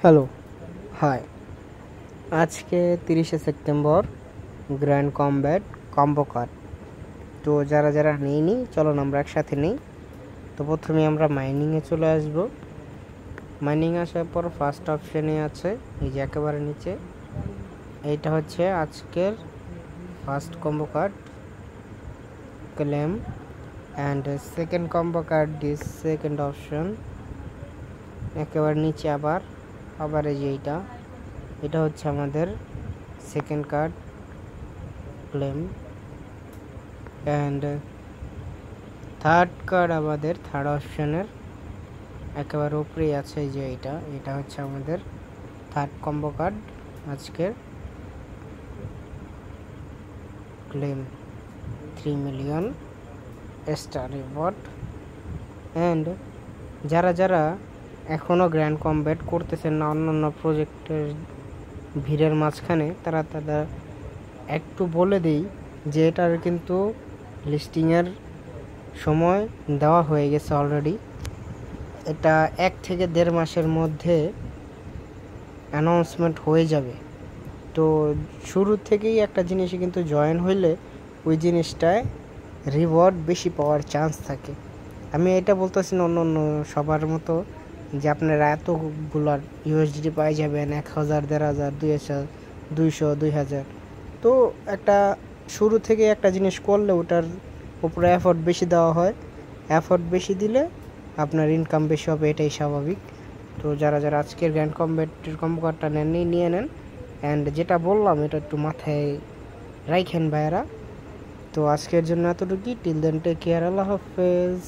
Hello, hi. আজকে 30শে September, grand combat combo card. তো যারা নেইনি, চলো আমরা একসাথে নেই। তো প্রথমে আমরা মাইনিংয়ে চলে আসব। মাইনিং আসার পর ফার্স্ট অপশানে আছে এই যে একেবারে নিচে, এইটা হচ্ছে আজকের first combo card claim, and second combo card this second option. একেবারে নিচে আবার এই যে এটা হচ্ছে আমাদের second card claim, and third card আমাদের থার্ড অপশনের একেবারে উপরেই আছে যে এটা হচ্ছে আমাদের থার্ড কম্বো কার্ড আজকের claim 3 million star reward. And যারা এখনও গ্র্যান্ড কমব্যাট করতেছেন না অন্যান্য প্রজেক্টের ভিড়ের মাঝখানে, তারা একটু বলে দিই যে এটার কিন্তু লিস্টিংয়ের সময় দেওয়া হয়ে গেছে অলরেডি। এটা 1 থেকে 1.5 মাসের মধ্যে অ্যানাউন্সমেন্ট হয়ে যাবে। তো শুরু থেকেই একটা জিনিসে কিন্তু জয়েন হইলে ওই জিনিসটায় রিওয়ার্ড বেশি পাওয়ার চান্স থাকে। আমি এটা বলতেছি না অন্য সবার মতো যে আপনারা এতগুলার ইউএসডি পাই যাবেন 1000, 1500, 200, 2000। তো একটা শুরু থেকে একটা জিনিস করলে ওটার উপরে এফোর্ট বেশি দেওয়া হয়। এফোর্ট বেশি দিলে আপনার ইনকাম বেশি হবে, এটাই স্বাভাবিক। তো যারা আজকের গ্র্যান্ড কমব্যাটের কম্বো কার্ডটা নেননি, নিয়ে নেন। অ্যান্ড যেটা বললাম এটা একটু মাথায় রাখেন ভাইয়েরা। তো আজকের জন্য এতটুকুই। টিল দেন টেক কেয়ার, আল্লাহ হাফেজ।